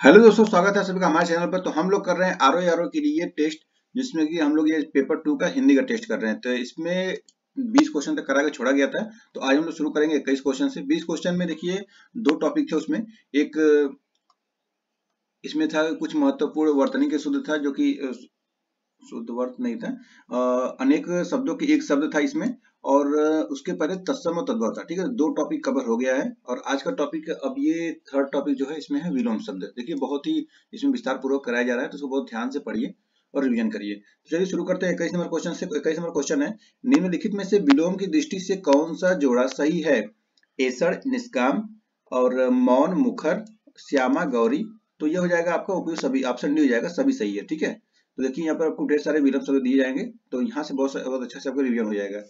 Hello दोस्तों, स्वागत है सभी का हमारे चैनल पर। तो हम लोग कर रहे हैं आरओ के लिए टेस्ट, जिसमें कि हम लोग ये पेपर 2 का हिंदी का टेस्ट कर रहे हैं। तो इसमें 20 क्वेश्चन तक करा के छोड़ा गया था। तो आज हम लोग शुरू करेंगे 21 क्वेश्चन से। 20 क्वेश्चन में देखिए दो टॉपिक थे उसमें। एक इसमें था कुछ महत्वपूर्ण वर्तनी के शुद्ध था, जो कि शुद्ध वर्त नहीं था। अनेक शब्दों के एक शब्द था इसमें, और उसके पहले तत्सम और तद्भव था। ठीक है, दो टॉपिक कवर हो गया है। और आज का टॉपिक, अब ये थर्ड टॉपिक जो है, इसमें है विलोम शब्द। देखिए बहुत ही इसमें विस्तार पूर्वक कराया जा रहा है, तो उसको बहुत ध्यान से पढ़िए और रिवीजन करिए। तो चलिए शुरू करते हैं 21 नंबर क्वेश्चन से। 21 नंबर क्वेश्चन है, निम्नलिखित में से विलोम की दृष्टि से कौन सा जोड़ा सही है? एसड़ निष्काम और मौन मुखर, श्यामा गौरी। तो ये हो जाएगा आपका उपयोग सभी, ऑप्शन डी हो जाएगा, सभी सही है। ठीक है, तो देखिए यहाँ पर आपको ढेर सारे विलोम शब्द दिए जाएंगे, तो यहाँ से बहुत अच्छा से आपका रिवीजन हो जाएगा।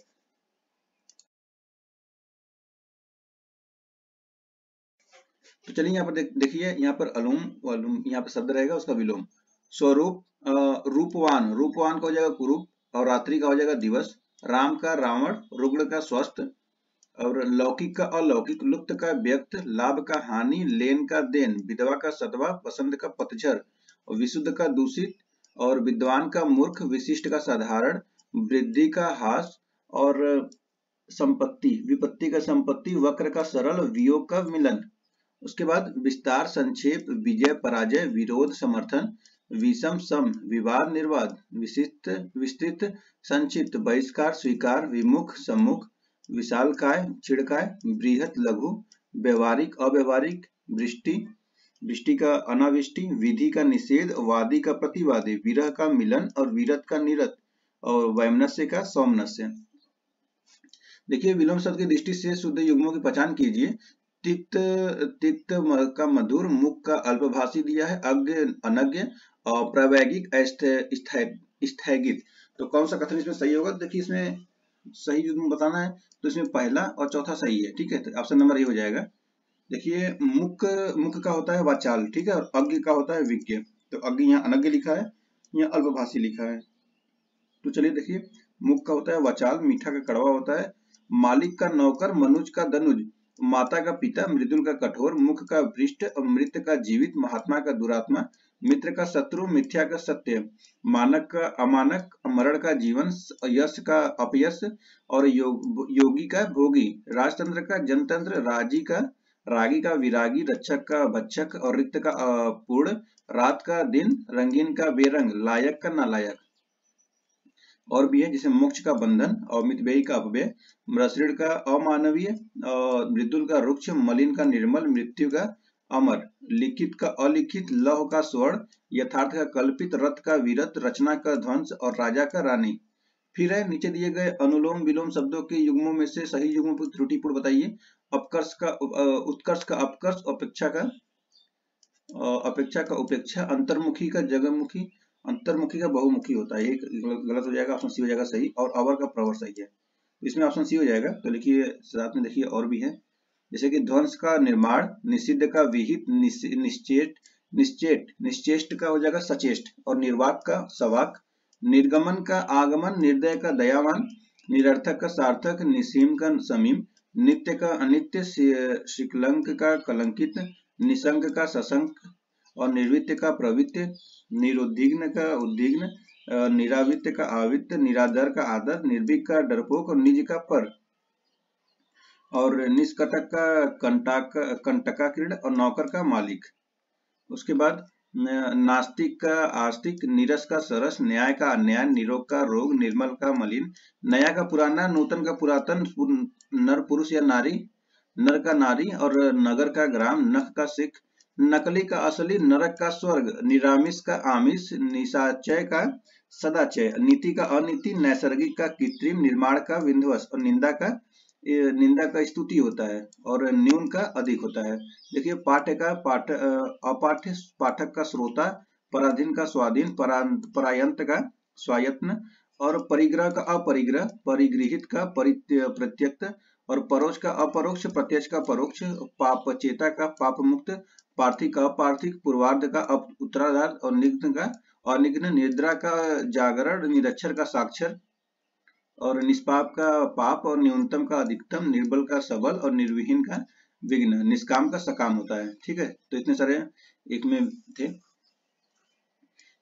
तो चलिए यहाँ पर देखिए, यहाँ पर अलूम वलूम, यहाँ पर शब्द रहेगा उसका विलोम। स्वरूप, रूपवान, रूपवान का हो जाएगा कुरूप, और रात्रि का हो जाएगा दिवस। राम का रावण, रुग्ण का स्वस्थ, और लौकिक का अलौकिक, लुप्त का व्यक्त, लाभ का हानि, लेन का देन, विधवा का सतवा, वसंत का पतझड़, और विशुद्ध का दूषित, और विद्वान का मूर्ख, विशिष्ट का साधारण, वृद्धि का हास, और संपत्ति, विपत्ति का संपत्ति, वक्र का सरल, वियोग का मिलन। उसके बाद विस्तार, संक्षेप, विजय पराजय, विरोध समर्थन, विषम सम, विवाद निर्वाद, विशिष्ट विस्तृत, संक्षिप्त, बहिष्कार स्वीकार, विमुख सम्मुख, विशालकाय छिड़काय, बृहत लघु, व्यवहारिक अव्यवहारिक, वृष्टि, वृष्टि का अनावृष्टि, विधि का निषेध, वादी का प्रतिवादी, विरह का मिलन, और वीरत का निरत, और वैमनस्य का सौमनस्य। देखिए विलोम शब्द की दृष्टि से शुद्ध युग्मों की पहचान कीजिए। तिक्त, तिक्त का मधुर, मुख का अल्पभाषी दिया है, अज्ञ अनज्ञ, और प्रावैगिक स्थैगित। तो कौन सा कथन इसमें सही होगा? देखिए इसमें सही युग्म बताना है, तो इसमें पहला और चौथा सही है। ठीक है, तो ऑप्शन नंबर ए हो जाएगा। देखिए मुख, मुख का होता है वाचाल, ठीक है, और अज्ञ का होता है विज्ञ। तो अज्ञ यहाँ अनज्ञ लिखा है, यहाँ अल्पभाषी लिखा है। तो चलिए देखिए, मुख का होता है वाचाल, मीठा का कड़वा होता है। मालिक का नौकर, मनुज का दनुज, माता का पिता, मृदुल का कठोर, मुख का भ्रष्ट, मृत का जीवित, महात्मा का दुरात्मा, मित्र का शत्रु, मिथ्या का सत्य, मानक का अमानक, मरण का जीवन, यश का अपयश, और योगी का भोगी, राजतंत्र का जनतंत्र, राजी का रागी का विरागी, रक्षक का भक्षक, और रिक्त का पूर्ण, रात का दिन, रंगीन का बेरंग, लायक का नालायक। और भी है, जैसे मोक्ष का बंधन, और मितव्ययी का अपव्यय, मृषृण का अमानवीय, और मृदुल का रुक्ष, मलिन का निर्मल, मृत्यु का अमर, लिखित का अलिखित, लौह का स्वर्ण, यथार्थ का कल्पित, रथ का वीरत, रचना का ध्वंस, और राजा का रानी। फिर है नीचे दिए गए अनुलोम विलोम शब्दों के युग्मों में से सही युग्मों को त्रुटिपूर्ण बताइए। अपकर्ष का उत्कर्ष का अपकर्ष, अपेक्षा का उपेक्षा, अंतर्मुखी का जगमुखी, अंतर्मुखी का बहुमुखी होता है। एक गलत हो जाएगा, ऑप्शन सी हो जाएगा सही, और अवर का प्रवर सही है, इसमें ऑप्शन सी हो जाएगा। तो लिखिए साथ में, देखिए और भी है, जैसे कि ध्वंस का निर्माण, निषिद्ध का विहित, निश्चेष्ट, निश्चेष्ट का हो जाएगा सचेष्ट, और निर्वाक का सवाक, निर्गमन का आगमन, निर्दय का दयावान, निरर्थक का सार्थक, निसीम का समीम, नित्य का अनित्य, शिकलंक का कलंकित, निशंक का सशंक, और निर्वित्त का प्रवृत्त, निरुद्विग्न का उद्विग्न, निरावित्त का आवित्त, निरादर का आदर, निर्भीक का डरपोक, और निज का पर, और निष्कटक का कंटकाकृण, और नौकर का मालिक। उसके बाद नास्तिक का आस्तिक, नीरस का सरस, न्याय का अन्याय, निरोग का रोग, निर्मल का मलिन, नया का पुराना, नूतन का पुरातन, नर पुरुष या नारी, नर का नारी, और नगर का ग्राम, नख का सिख, नकली का असली, नरक का स्वर्ग, निरामिष का आमिष, निशाचय का सदाचय, नीति का अनीति, नैसर्गिक का कृत्रिम, निर्माण का विध्वंस, और निंदा का स्तुति होता है, और न्यून का अधिक होता है। देखिए पाठ्य का अपाठ्य, पाठक का श्रोता, पराधीन का स्वाधीन, परायंत का स्वायत्न, और परिग्रह का अपरिग्रह, परिगृहित का प्रत्यक्त, और परोक्ष का अपरोक्ष, प्रत्यक्ष का परोक्ष, पापचेता का पाप मुक्त, पार्थिक का अपार्थिक, पूर्वार्ध का उत्तरार्ध, और निग्न का अनिग्न, निद्रा का जागरण, निरक्षर का साक्षर, और निष्पाप का पाप, और न्यूनतम का अधिकतम, निर्बल का सबल, और निर्विहीन का विघ्न, निष्काम का सकाम होता है। ठीक है, तो इतने सारे एक में थे।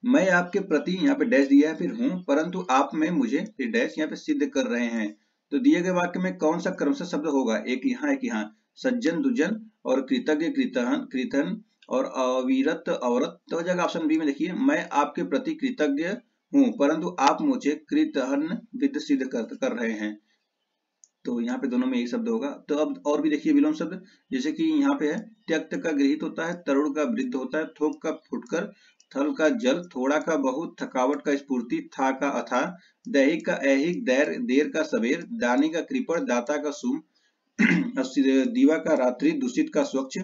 मैं आपके प्रति, यहाँ पे डैश दिया है, फिर हूं, परंतु आप में मुझे, फिर डैश यहाँ पे सिद्ध कर रहे हैं। तो दिए गए वाक्य में कौन सा क्रमशः शब्द होगा? एक यहाँ, एक यहाँ। सज्जन दुजन और कृतज्ञ कृतहन कृतन और अविरत अवरत। तो हो जाएगा ऑप्शन बी में। देखिए, मैं आपके प्रति कृतज्ञ हूं, परंतु आप मुझे कृतहन विद सिद्ध कर रहे हैं। तो यहाँ पे दोनों में एक शब्द होगा। तो अब और भी देखिए विलोम शब्द, जैसे कि यहाँ पे है त्यक्त का गृहित होता है, तरुण का वृद्ध होता है, थोक का फुटकर, थल का जल, थोड़ा का बहुत, थकावट का स्फूर्ति, था का अथा, दैहिक का ऐहिक, देर का सबेर, दानी का कृपण, दाता का सुम, दीवा का रात्रि, दूषित का स्वच्छ,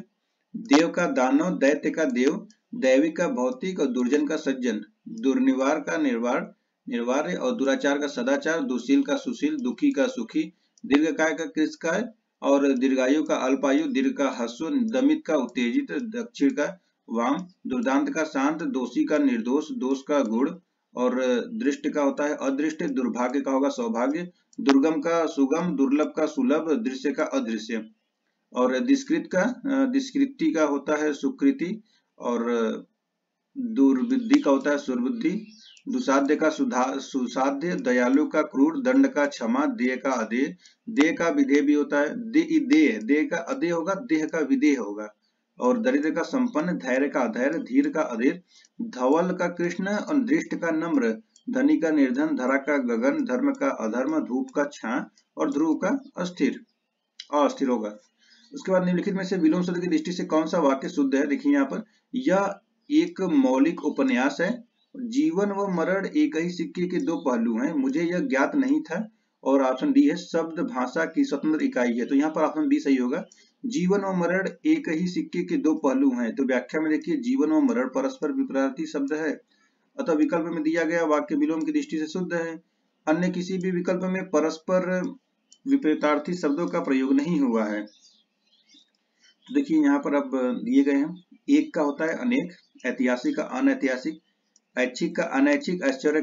देव का दानव, दैत्य का देव, दैविक का भौतिक और दुर्जन का सज्जन, दुर्निवार का निर्वार्य और दुराचार का सदाचार, दुशील का सुशील, दुखी का सुखी, दीर्घकाय का कृतकाय और दीर्घायु का अल्पायु, दीर्घ का हस्व, दमित का उत्तेजित, दक्षिण का वाम, दुर्दांत का शांत, दोषी का निर्दोष, दोष का गुण और दृष्ट का होता है अदृष्ट, दुर्भाग्य का होगा सौभाग्य, दुर्गम का सुगम, दुर्लभ का सुलभ, दृश्य का अदृश्य और दिस्कृति का होता है सुकृति और दुर्बुद्धि का होता है सुरबुद्धि, दुसाध्य का सुसाध्य, दयालु का क्रूर, दंड का क्षमा, देय का अदेय, देय का विधेय भी होता है, देय का अदेय होगा, देह का विधेय होगा और दरिद्र का संपन्न, धैर्य का अधैर्य, धीर का अधीर, धवल का कृष्ण और दृष्ट का नम्र, धनी का निर्धन, धरा का गगन, धर्म का अधर्म, धूप का छां और ध्रुव का अस्थिर होगा। उसके बाद निम्नलिखित में से विलोम शब्द की दृष्टि से कौन सा वाक्य शुद्ध है? देखिए यहाँ पर, यह एक मौलिक उपन्यास है, जीवन व मरण एक ही सिक्के के दो पहलू हैं, मुझे यह ज्ञात नहीं था। और ऑप्शन डी है शब्द भाषा की स्वतंत्र इकाई है। तो यहाँ पर ऑप्शन बी सही होगा, जीवन व मरण एक ही सिक्के के दो पहलू हैं। तो व्याख्या में देखिए, जीवन व मरण परस्पर विपरीत शब्द है, अतः विकल्प में दिया गया वाक्य विलोम की दृष्टि से शुद्ध है। अन्य किसी भी विकल्प में परस्पर विपरीतार्थी शब्दों का प्रयोग नहीं हुआ है। तो देखिए यहाँ पर अब दिए गए हैं, एक का होता है अनेक, ऐतिहासिक का अनैतिहासिक, ऐच्छिक का अनैच्छिक, ऐश्वर्य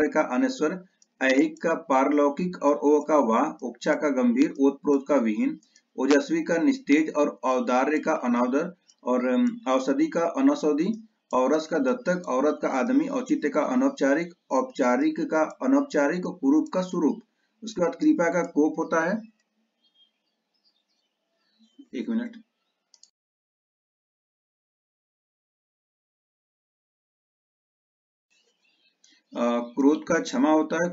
का अनैश्वर्य, ऐहिक का पारलौकिक और ओ का वाह, उक्षा का गंभीर, ओतप्रोत का विहीन, ओजस्वी का निस्तेज और औदार्य का अनादर और औषधि का अनौषधि, औरस का दत्तक, औरत का आदमी, औचित्य का अनौपचारिक, औपचारिक का अनौपचारिक, कुरूप का स्वरूप। उसके बाद कृपा का कोप होता है, एक मिनट, क्रोध का क्षमा होता है,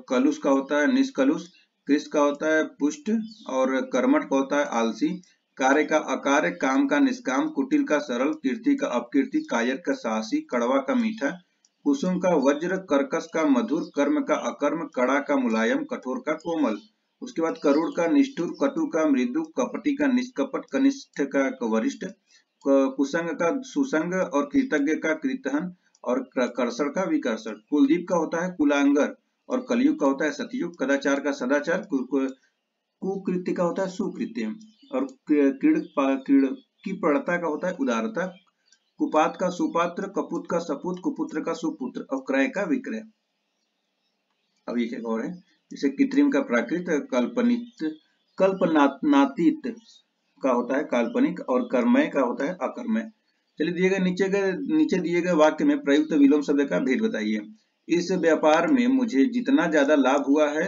कलुष का होता है निष्कलुष, कृष का होता है पुष्ट और कर्मठ का होता है आलसी, कार्य का अकार्य, काम का निष्काम, कुटिल का सरल, कीर्ति का अपकीर्ति, कायर का साहसी, कड़वा का मीठा, कुसुम का वज्र, कर्कश का मधुर, कर्म का अकर्म, कड़ा का मुलायम, कठोर का कोमल। उसके बाद करुण का निष्ठुर, कटु का मृदु, कपटी का निष्कपट, कनिष्ठ का वरिष्ठ, कुसंग का सुसंग और कृतज्ञ का कृतहन और कर्षण का विकर्षण। कुलदीप का होता है कुलांगर और कलयुग का होता है सतयुग, कदाचार का सदाचार, कुकृत्य का होता है सुकृत्य और कृपणता का होता है उदारता, कुपात का सुपात्र, कपूत का सपूत, कुपुत्र का सुपुत्र और क्रय का विक्रय। अब ये क्या और है, जैसे कृत्रिम का प्राकृत, कल्पनित कल्पनातीत का होता है काल्पनिक और कर्मय का होता है अकर्मय। चलिए नीचे दिए गए वाक्य में प्रयुक्त विलोम शब्द का भेद बताइए। इस व्यापार में मुझे जितना ज्यादा लाभ हुआ है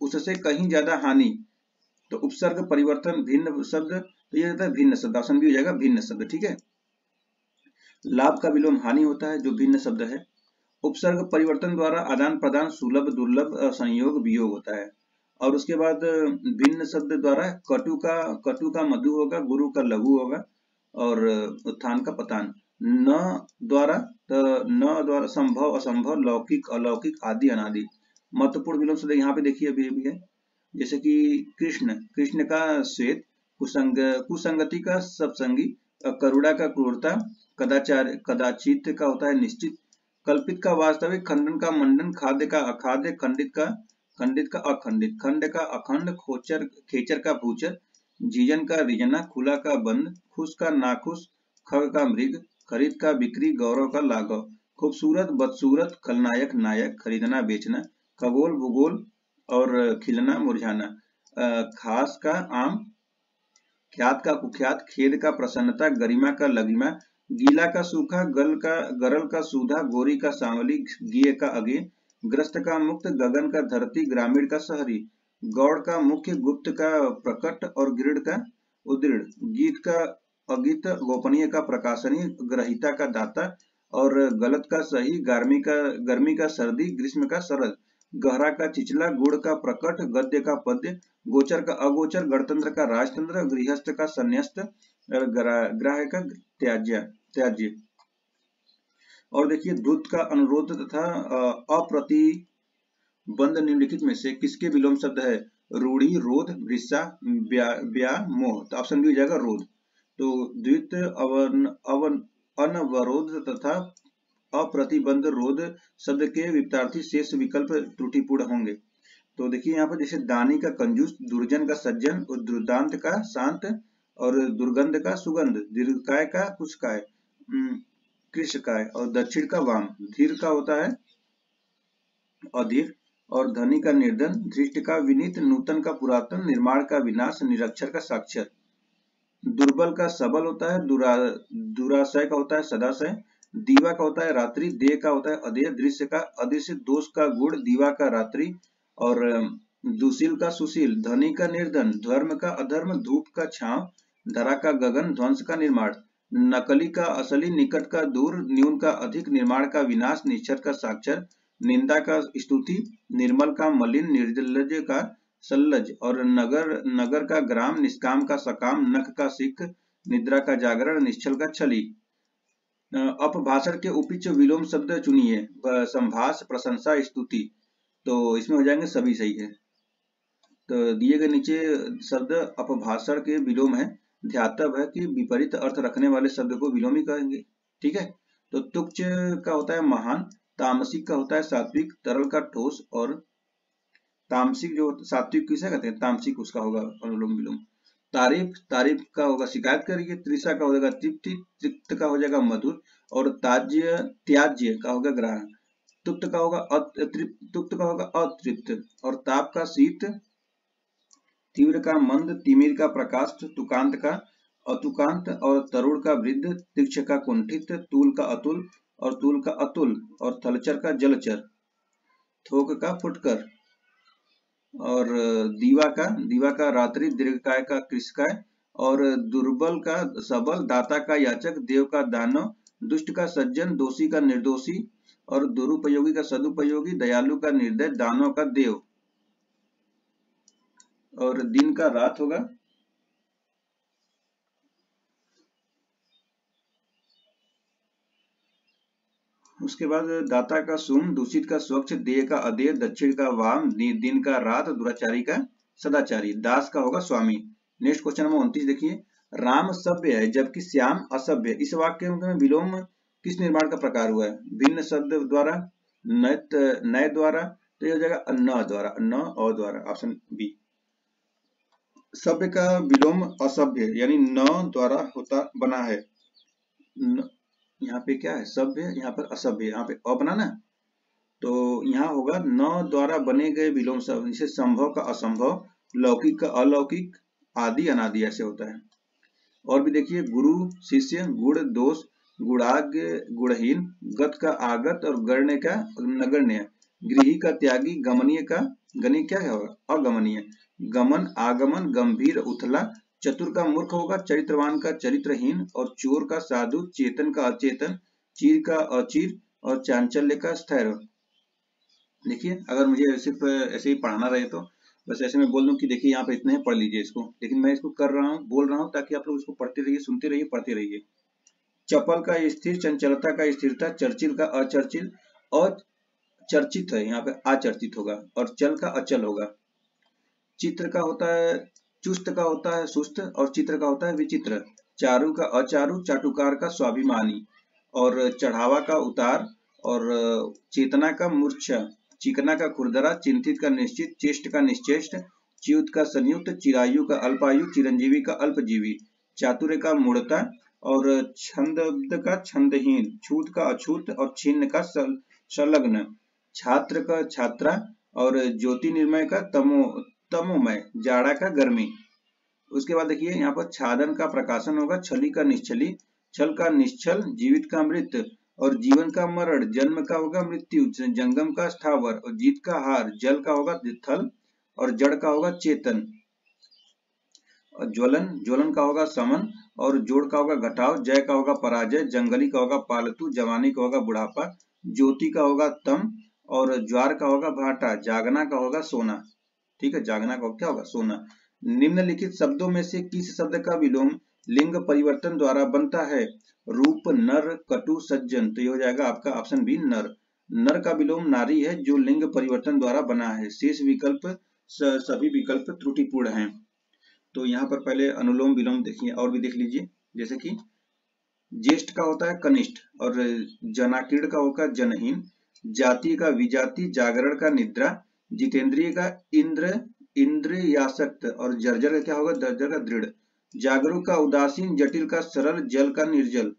उससे कहीं ज्यादा हानि। तो उपसर्ग परिवर्तन भिन्न शब्द, तो ये रहता है भिन्न शब्द, ऑप्शन भी हो जाएगा भिन्न शब्द। ठीक है, लाभ का विलोम हानि होता है जो भिन्न शब्द है। उपसर्ग परिवर्तन द्वारा आदान प्रदान, सुलभ दुर्लभ, संयोग वियोग होता है। और उसके बाद भिन्न शब्द द्वारा कटु का मधु होगा, गुरु का लघु होगा और उत्थान का पतान। न द्वारा संभव असंभव, लौकिक अलौकिक, आदि अनादि। महत्वपूर्ण विलोम शब्द यहाँ पे देखिए अभी भी है, जैसे कि कृष्ण का श्वेत, कुसंगति का सत्संगी, करुणा का क्रूरता, कदाचित का होता है निश्चित, कल्पित का वास्तविक, खंडन का मंडन, खाद्य का अखाद्य, खंडित का अखंडित, खंड का अखंड, खेचर का भूचर, जीजन का रिजना, खुला का बंद, खुश का नाखुश, खग का मृग, खरीद का बिक्री, गौरव का लाघव, खूबसूरत बदसूरत, खलनायक नायक, खरीदना बेचना, खगोल भूगोल और खिलना मुरझाना, खास का आम, ख्यात का कुख्यात, खेद का प्रसन्नता, गरिमा का लगिमा, गीला का सूखा, गरल का सूधा, गोरी का सांवली, गिये का अगे, ग्रस्त का मुक्त, गगन का धरती, ग्रामीण का शहरी, गौड़ का मुख्य, गुप्त का प्रकट और गृढ़ का उदृढ़, गीत का अगीत, गोपनीय का प्रकाशनीय, ग्रहिता का दाता और गलत का सही, गर्मी का सर्दी, ग्रीष्म का शरद, गहरा का चिचला, गुड़ का प्रकट, गद्य का पद्य, गोचर का अगोचर, गणतंत्र का राजतंत्र, गृहस्थ का संन्यस्त और ग्राह्य का त्याज्य। और देखिए द्रुत का अनुरोध तथा अप्रतिबंध निम्नलिखित में से किसके विलोम शब्द है? रूढ़ी, रोध, वृषा, मोह। तो ऑप्शन बी हो जाएगा रोध। तो द्वित, अनवरोध तथा अप्रतिबंध रोध शब्द के विपरीतार्थी शेष विकल्प त्रुटिपूर्ण होंगे। तो देखिए यहाँ पर जैसे दानी का कंजूस, दुर्जन का सज्जन, दुर्दांत का शांत और दुर्गंध का सुगंध, दीर्घकाय का कुशकाय, कृशकाय और दक्षिण का वाम, धीर का होता है अधीर और धनी का निर्धन, धृष्ट का विनीत, नूतन का पुरातन, निर्माण का विनाश, निरक्षर का साक्षर, दुर्बल का सबल होता है, दुराशय का होता है सदाशय, दीवा का होता है रात्रि, देह का होता है अधेय, दृश्य का अदृश्य, दोष का गुण, दीवा का रात्रि और दुशील का सुशील, धनी का निर्धन, धर्म का अधर्म, धूप का छांव, धरा का गगन, ध्वंस का निर्माण, नकली का असली, निकट का दूर, न्यून का अधिक, निर्माण का विनाश, निश्चर का साक्षर, निंदा का स्तुति, निर्मल का मलिन, निर्लज का सल्लज और नगर का ग्राम, निष्काम का सकाम, नख का सिख, निद्रा का जागरण, निश्चल का छली। अपभाषण के उपिच विलोम शब्द चुनिए। संभाष, प्रशंसा, स्तुति। तो इसमें हो जाएंगे सभी सही है। तो दिए गए नीचे शब्द अपभाषण के विलोम है। ध्यातव्य है कि विपरीत अर्थ रखने वाले शब्द को विलोम ही कहेंगे। ठीक है। तो तुच्छ का होता है महान, तामसिक का होता है सात्विक, तरल का ठोस और तामसिक जो सात्विक किसे कहते हैं तामसिक, उसका होगा अनुलोम विलोम। तारीफ का होगा शिकायत करिए, तृषा का हो जाएगा तृप्ति, तृप्त का हो जाएगा मधुर और त्याज्य का होगा ग्रहण, तुप्त का होगा अतृप्त और ताप का शीत, तीव्र का मंद, तिमिर का प्रकाश, तुकांत का अतुकांत और तरुण का वृद्ध, तीक्ष्ण का कुंठित, तूल का अतुल और तूल का अतुल और थलचर का जलचर, थोक का फुटकर और दीवा का रात्रि, दीर्घकाय का कृशकाय और दुर्बल का सबल, दाता का याचक, देव का दानव, दुष्ट का सज्जन, दोषी का निर्दोषी और दुरुपयोगी का सदुपयोगी, दयालु का निर्दय, दानव का देव और दिन का रात होगा। उसके बाद दाता का सुम, दूषित का स्वच्छ, देह का अदेह, दक्षिण का वाम, दिन का रात, दुराचारी का सदाचारी, दास का होगा स्वामी। नेक्स्ट क्वेश्चन नंबर 29 देखिए। राम सभ्य है जबकि श्याम असभ्य, इस वाक्य में विलोम किस निर्माण का प्रकार हुआ है? भिन्न शब्द द्वारा, नए द्वारा, तो यह हो जाएगा न द्वारा, न और द्वारा, ऑप्शन बी। सभ्य का विलोम असभ्य यानी न द्वारा होता बना है। यहाँ पे क्या है सभ्य, यहाँ पर असभ्य, यहाँ पे अ बना ना, तो यहाँ होगा न द्वारा बने गए विलोम शब्द, जैसे संभव का असंभव, लौकिक का अलौकिक, आदि अनादि ऐसे होता है। और भी देखिए गुरु शिष्य, गुण दोष, गुणाग्य गुणहीन, गत का आगत और गण्य का नगण्य, गृही का त्यागी, गमनीय का गणित क्या होगा अगमनीय, गमन आगमन, गंभीर उथला, चतुर का मूर्ख होगा, चरित्रवान का चरित्रहीन और चोर का साधु, चेतन का अचेतन, चीर का अचीर और चांचल्य का स्थैर्य। देखिए अगर मुझे सिर्फ ऐसे ही पढ़ाना रहे तो बस ऐसे मैं बोल दूं कि देखिए यहाँ पे इतने पढ़ लीजिए इसको, लेकिन मैं इसको कर रहा हूँ बोल रहा हूँ ताकि आप लोग इसको पढ़ते रहिए, सुनते रहिए, पढ़ते रहिए। चपल का स्थिर, चंचलता का स्थिरता, चर्चिल का अचर्चिल, अचर्चित है यहाँ पे आचर्चित होगा और चल का अचल होगा। चित्र का होता है चुस्त का होता है सुस्त और चित्र का होता है विचित्र, चारु का अचारु, चाटुकार का स्वाभिमानी और चढ़ावा का उतार और चेतना का मूर्छा, चिकना का खुरदरा, चिंतित का निश्चित, चेष्ट का निश्चेष्ट, च्युत का संयुक्त, चिरायु का अल्पायु, चिरंजीवी का अल्पजीवी, चातुर्य का मूढ़ता और छंद का छंदहीन, छूत का अछूत और छिन्न का संलग्न, छात्र का छात्रा और ज्योति निर्मय का तमोमय, जाड़ा का गर्मी। उसके बाद देखिए यहाँ पर छादन का प्रकाशन होगा, छली का निश्चली, छल का निश्चल, जीवित का मृत, और जीवन का मरण, जन्म का होगा मृत्यु, जंगम का स्थावर, और जीत का हार, जल का होगा थल, और जड़ का होगा चेतन, और ज्वलन, ज्वलन का होगा समन, और जोड़ का होगा घटाव, जय का होगा पराजय, जंगली का होगा पालतू, जवानी का होगा बुढ़ापा, ज्योति का होगा तम, और ज्वार का होगा भाटा, जागना का होगा सोना। ठीक है, जागना का क्या होगा सोना। निम्नलिखित शब्दों में से किस शब्द का विलोम लिंग परिवर्तन द्वारा बनता है? रूप, नर, कटु, सज्जन। तो ये हो जाएगा आपका ऑप्शन बी नर। नर का विलोम नारी है जो लिंग परिवर्तन द्वारा बना है। शेष विकल्प सभी विकल्प त्रुटिपूर्ण हैं। तो यहाँ पर पहले अनुलोम विलोम देखिए और भी देख लीजिए, जैसे कि ज्येष्ठ का होता है कनिष्ठ, और जनाकीर्ण का होगा जनहीन, जाति का विजाति, जागरण का निद्रा, जितेंद्रिय का इंद्र इंद्रियासक्त, और जर्जर का क्या होगा जर्जर का दृढ़, जागरूक का उदासीन, जटिल का सरल, जल का निर्जल,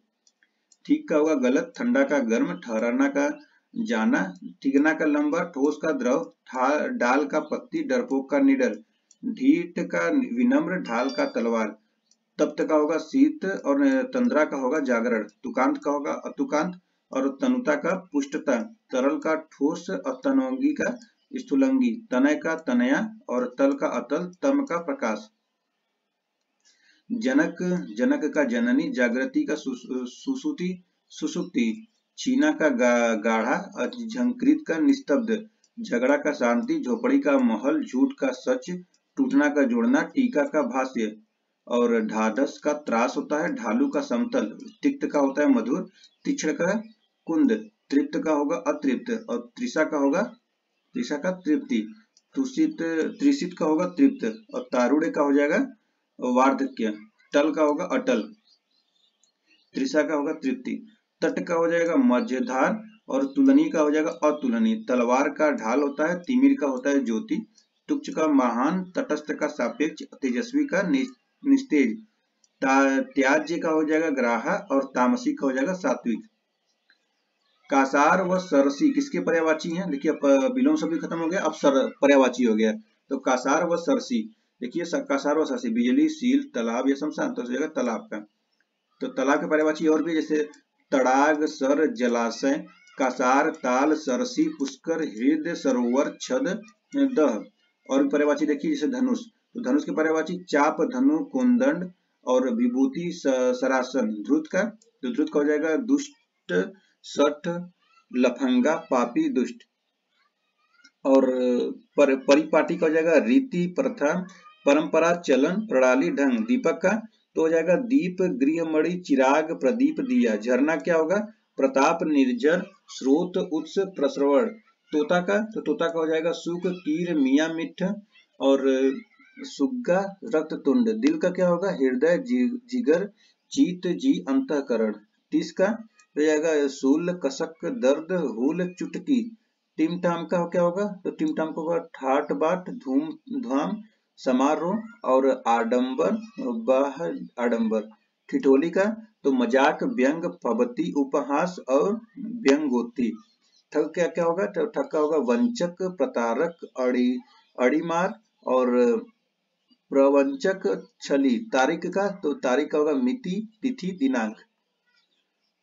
ठीक का होगा गलत, ठंडा का गर्म, ठहराना का जाना, ठिगना का लंबा, ठोस का द्रव, डाल का पत्ती, डरपोक का निडर, ढीठ का विनम्र, ढाल का तलवार, तप्त का होगा शीत, और तंद्रा का होगा जागरण, तुकांत का होगा अतुकांत, और तनुता का पुष्टता, तरल का ठोस, और तनोंगी का स्थूलंगी, तनय का तनया, और तल का अतल, तम का प्रकाश। जनक, जनक का जननी, जागृति का सुसुति सुसुप्ति, छीना का गाढ़ा, झंकृत का निस्तब्ध, झगड़ा का शांति, झोपड़ी का महल, झूठ का सच, टूटना का जोड़ना, टीका का भाष्य, और ढाढ़स का त्रास होता है, ढालू का समतल, तिक्त का होता है मधुर, तीक्ष्ण का कुंद, तृप्त का होगा अतृप्त, और त्रिषा का होगा त्रिषा का तृप्ति, त्रिषित का होगा तृप्त, और तारुण्य का हो जाएगा वार्धक्य, टल का होगा अटल, त्रिषा का होगा तृप्ति, तट का हो जाएगा मध्यधार, और तुलनी का हो जाएगा अतुलनीय, तलवार का ढाल होता है, तिमिर का होता है ज्योति, तुक्ष का महान, तटस्थ का सापेक्ष, तेजस्वी का निस्तेज, त्याज्य का हो जाएगा ग्राहा, और तामसी का हो जाएगा सात्विक। कासार व सरसी किसके पर्यायवाची हैं? देखिए विलोम शब्द खत्म हो गया, अब पर्यायवाची हो गया। तो कासार व सरसी, देखिए कासार व सरसी, बिजली, सील, तालाब या शमशान, तो हो जाएगा तालाब का। तो तालाब के पर्यायवाची और भी, जैसे तड़ाग, सर, जलाशय, कासार, ताल, सरसी, पुष्कर, हृदय, सरोवर, छद, दह। और पर्यायवाची देखिए जैसे धनुष, तो धनुष के पर्यायवाची चाप, धनु, कोंदंड, और विभूति, सरासन। ध्रुत का, तो ध्रुत का हो जाएगा दुष्ट, सठ, लफंगा, पापी, दुष्ट। और परिपाटी का हो जाएगा रीति, प्रथा, परंपरा, चलन, प्रणाली, ढंग। दीपक का तो हो जाएगा दीप, गृहमणि, चिराग, प्रदीप, दिया। झरना क्या होगा प्रताप, निर्जर, स्रोत, उत्स, प्रसरवण। तोता का तो तोता का हो जाएगा सुख, कीर, मियाँ मिठ, और सुग्गा, रक्ततुंड। दिल का क्या होगा हृदय, जिगर, चीत, जी, अंतःकरण। तीस का हो जाएगा सूल, कसक, दर्द, हुल, चुटकी। टिम टाम का क्या होगा तो टिम टाम का होगा ठाट बाट, धूम धाम, समारोह, और आडंबर, बाह आडंबर। ठिठोली का तो मजाक, व्यंग, पबती, उपहास, और व्यंगोक्ति। ठग क्या क्या होगा तो ठग का होगा वंचक, प्रतारक, अड़ीमार, और प्रवंचक, छली। तारीख का तो तारीख का होगा मिति, तिथि, दिनांक।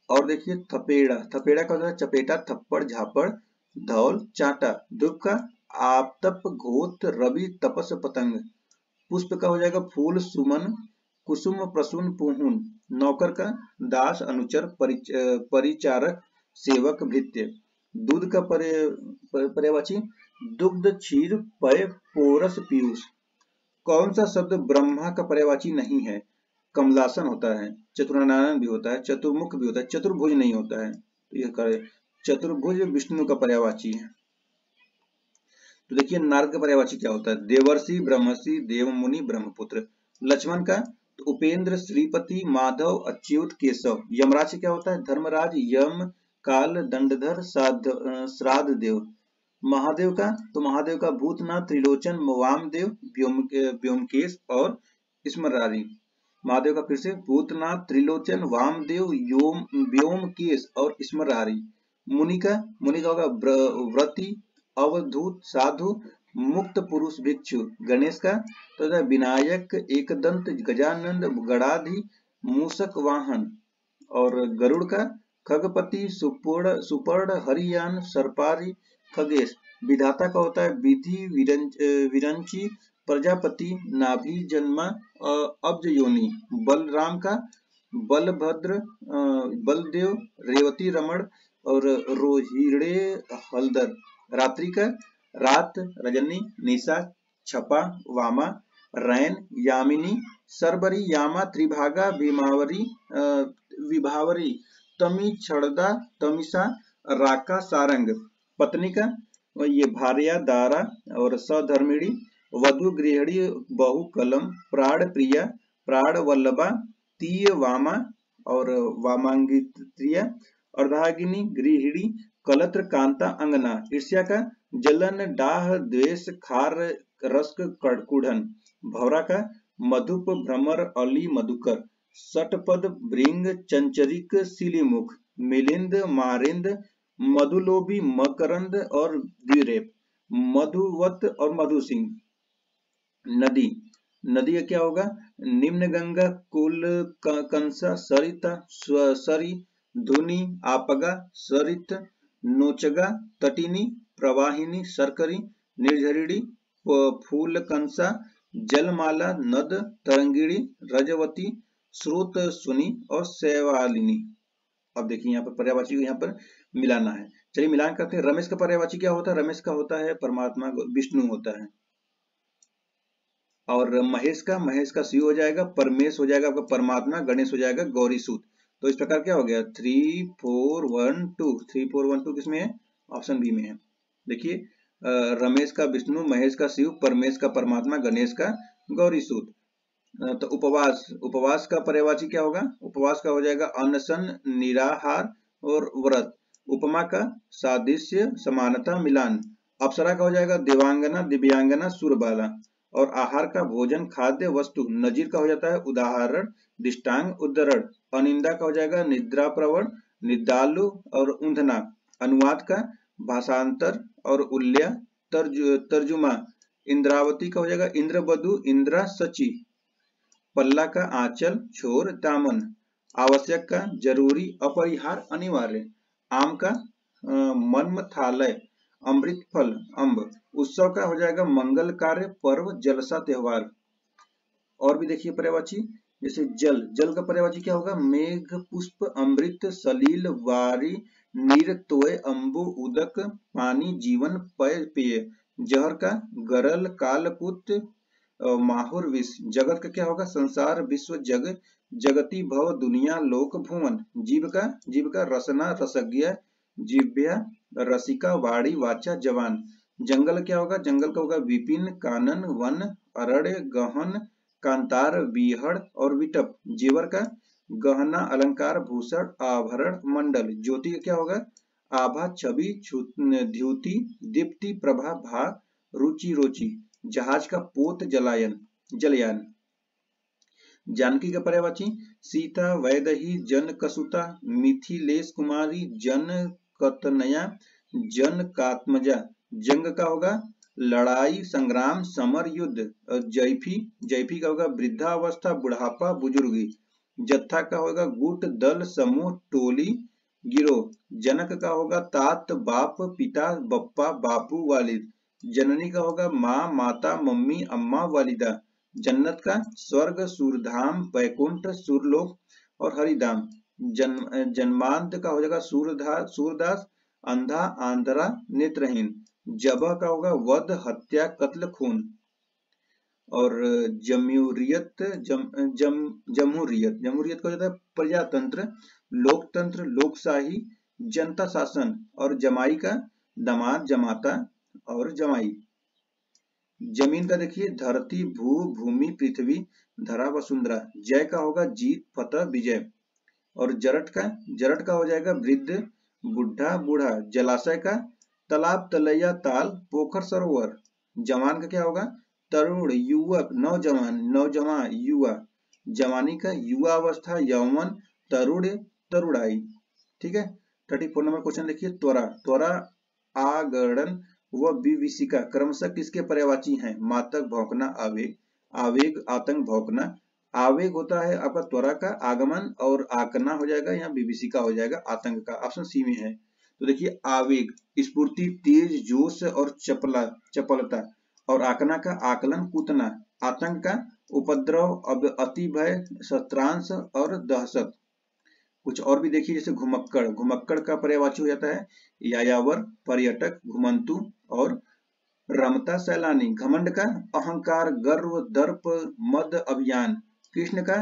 और देखिए थपेड़ा, थपेड़ा का होता है चपेटा, थप्पड़, झापड़, धौल, चाटा। दुख का आपतप, घोत, रवि, तपस, पतंग। पुष्प का हो जाएगा फूल, सुमन, कुसुम, प्रसून, पुहुन। नौकर का दास, अनुचर, परिचारक, सेवक, भृत्य। दूध का पर्यायवाची दुग्ध, क्षीर, पय, पोरस, पीयूष। कौन सा शब्द ब्रह्मा का पर्यायवाची नहीं है? कमलासन होता है, चतुर्नारायण भी होता है, चतुर्मुख भी होता है, चतुर्भुज नहीं होता है। तो यह करे चतुर्भुज विष्णु का पर्यायवाची है। तो देखिए नारद का पर्यायवाची क्या होता है? देवर्षि, ब्रह्मर्षि, देवमुनि, ब्रह्मपुत्र। लक्ष्मण का तो उपेंद्र, श्रीपति, माधव, अच्युत, केशव। यमराज क्या होता है? धर्मराज, यम, काल, दंडधर, श्राद्ध देव। महादेव का तो महादेव का भूतनाथ, त्रिलोचन, वामदेव, व्योमकेश, और स्मरारी। महादेव का फिर से भूतनाथ, त्रिलोचन, वामदेव, व्योमकेश, और स्मरारी। मुनि का होगा व्रती, अवधूत, साधु, मुक्त पुरुष भिक्षु। गणेश का तो होता है विनायक, एकदंत, गजानंद, गणाधि, मूषक वाहन। और गरुड़ का खगपति, सुपर्ण, हरियान, सर्पारी, खगेश। विधाता का होता है विधि, विरंची, प्रजापति, नाभि, जन्मा, अब्ज योनि। बलराम का बलभद्र, बलदेव, रेवती, रमण और रोहिणे, हलदर। रात्रि का रात, रजनी, निशा, छपा, वामा, रैन, यामिनी, सरबरी, यामा, त्रिभागा, भीमावरी, विभावरी, तमी, छड़दा, तमिसा, राका, सारंग। पत्नी का ये भार्या, दारा और सधर्मिणी, वधु, गृहिणी, बहु, कलम, प्राण प्रिया, प्राण वल्लभा, तीय, वामा और वामांगित्रिया, अर्धांगिनी, गृहिणी, कलत्र, कांता, अंगना। ईर्ष्या का जलन, डाह, द्वेष, खार, रस्क, कुढ़न। भौरा का मधुप, भ्रमर, अली, मधुकर। सटपद, भृंग, चंचरिक, सिलीमुख, मिलिंद, मारिंद, मधुलोभी, मकरंद और द्विरेप। मधुवत और मधुसिंह। नदी, नदी का क्या होगा? निम्न गंगा, कुल, कंसा, सरिता, सरी, धुनी, आपगा, सरित, नोचगा, तटिनी, प्रवाहिनी, सरकरी, निर्झरिणी, फूल कंसा, जलमाला, नद, तरंगिणी, रजवती, स्रोत, सुनी और शैवालिनी। अब देखिए यहाँ पर पर्यायवाची को यहाँ पर मिलाना है। चलिए मिलान करते हैं। रमेश का पर्यायवाची क्या होता है? रमेश का होता है परमात्मा, विष्णु होता है। और महेश का शिव हो जाएगा, परमेश हो जाएगा आपका परमात्मा, गणेश हो जाएगा गौरी सूत। तो इस प्रकार क्या हो गया? 3 4 1 2। 3 4 1 2 किसमें है? ऑप्शन बी में है। देखिए रमेश का विष्णु, महेश का शिव, परमेश का परमात्मा, गणेश का गौरी सूत। तो उपवास, उपवास का पर्यायवाची क्या होगा? उपवास का हो जाएगा अनशन, निराहार और व्रत। उपमा का सादृश्य, समानता, मिलान। अप्सरा का हो जाएगा देवांगना, दिव्यांगना, सुरबाला। और आहार का भोजन, खाद्य वस्तु। नजीर का हो जाता है उदाहरण, दृष्टांग, उद्धरण। अनिंदा का हो जाएगा निद्रा प्रवण, निदालु और ऊंधना। अनुवाद का भाषांतर और उल्ल्या, तर्जुमा। इंद्रावती का हो जाएगा इंद्रवधु, इंद्रा, सची। पल्ला का आंचल, छोर, दामन। आवश्यक का जरूरी, अपरिहार, अनिवार्य। आम का मन्मथालय, अमृत फल, अम्ब। उत्सव का हो जाएगा मंगल कार्य, पर्व, जलसा, त्योहार। और भी देखिए पर्यायवाची, जैसे जल, जल का पर्यायवाची क्या होगा? मेघ, पुष्प, अमृत, सलील, वारी, नीर, तोय, अम्बु, उदक, पानी, जीवन, पेय। जहर का गरल, कालकुत, माहुर, विष। जगत का क्या होगा? संसार, विश्व, जग, जगती, भव, दुनिया, लोक, भुवन। जीव का रसना, रसज्ञ, जिव्या, रसिका, वाणी, वाचा, जवान। जंगल क्या होगा? जंगल का होगा विपिन, कानन, वन, अरण्य, गहन, कांतार, बीहड़ और विटप। जेवर का गहना, अलंकार, भूषण, आभरण, मंडल। ज्योति का क्या होगा? आभा, छवि, द्युति, दीप्ति, प्रभा, भाग, रुचि, रोचि। जहाज का पोत, जलायन, जलयान। जानकी का पर्यायवाची सीता, वैदही, जन कसुता, मिथिलेश कुमारी, जन कतनया, जन कात्मजा। जंग का होगा लड़ाई, संग्राम, समर, युद्ध। जैफी, जैफी का होगा वृद्धावस्था, बुढ़ापा, बुजुर्गी। जत्था का होगा गुट, दल, समूह, टोली, गिरोह। जनक का होगा तात, बाप, पिता, बप्पा, बापू, वालिद। जननी का होगा माँ, माता, मम्मी, अम्मा, वालिदा। जन्नत का स्वर्ग, सूरधाम, वैकुंठ, सुरलोक और हरिधाम। जन्मांत का हो जाएगा सूरदास, अंधा, आंधरा, नेत्रहीन। जबह का होगा वध, हत्या, कत्ल, खून। और जमहूरियत, जमहूरियत का हो जाता है प्रजातंत्र, लोकतंत्र, लोकशाही, जनता शासन। और जमाई का दामाद, जमाता और जमाई। जमीन का देखिए धरती, भू, भूमि, पृथ्वी, धरा, वसुंधरा। जय का होगा जीत, फतह, विजय। और जरट का हो जाएगा वृद्ध, बुढ़ा, बूढ़ा। जलाशय का तालाब, तलैया, ताल, पोखर, सरोवर। जवान का क्या होगा? तरुण, युवक, नौजवान, नौजवान, युवा। जवानी का युवा अवस्था, यौवन, तरुण, तरुणाई। ठीक है। 34 नंबर क्वेश्चन देखिए त्वरा, त्वरा, आगड़न, व विभीषिका क्रमशः किसके पर्यायवाची हैं? मातक भौंकना आवेग, आवेग आतंक भौंकना। आवेग होता है आपका त्वरा का आगमन और आकना हो जाएगा, यहाँ विभीषिका हो जाएगा आतंक का। ऑप्शन सी में है। तो देखिए आवेग स्फूर्ति, तेज, जोश और चपलता, और आकना का आकलन, कूदना। आतंक का उपद्रव, अब अति भय, शस्त्रांश और दहशत। कुछ और भी देखिए, जैसे घुमक्कड़, घुमक्कड़ का पर्यायवाची हो जाता है यायावर, पर्यटक, घुमंतु और रमता, सैलानी। घमंड का अहंकार, गर्व, दर्प, मद, अभियान। कृष्ण का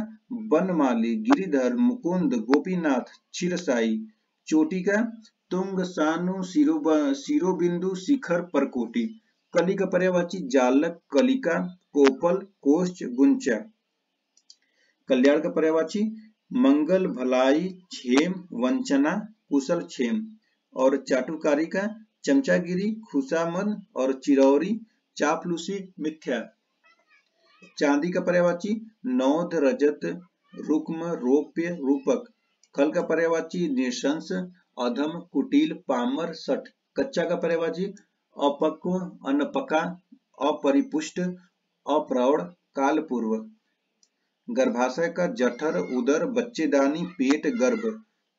बनमाली, गिरिधर, मुकुंद, गोपीनाथ, क्षीरसाई। चोटी का तुंग, सानु, शिरोबिंदु, शिखर, परकोटी। कली का पर्यायवाची जालक, कलिका, कोपल, कोष्ठ, गुंचा। कल्याण का पर्यायवाची मंगल, भलाई, क्षेम, वंचना, कुशल, क्षेम। और चाटुकारी का चमचागिरी, खुशामद और चिरौरी, चापलूसी, मिथ्या। चांदी का पर्यायवाची नौध, रजत, रुक्म, रौप्य, रूपक। खल का पर्यायवाची निशंस, अधम, कुटिल, पामर, सठ। कच्चा का पर्यायवाची अपक्व, अनपका, अपरिपुष्ट, अप्रौढ़, कालपूर्व। गर्भाशय का जठर, उदर, बच्चेदानी, पेट, गर्भ।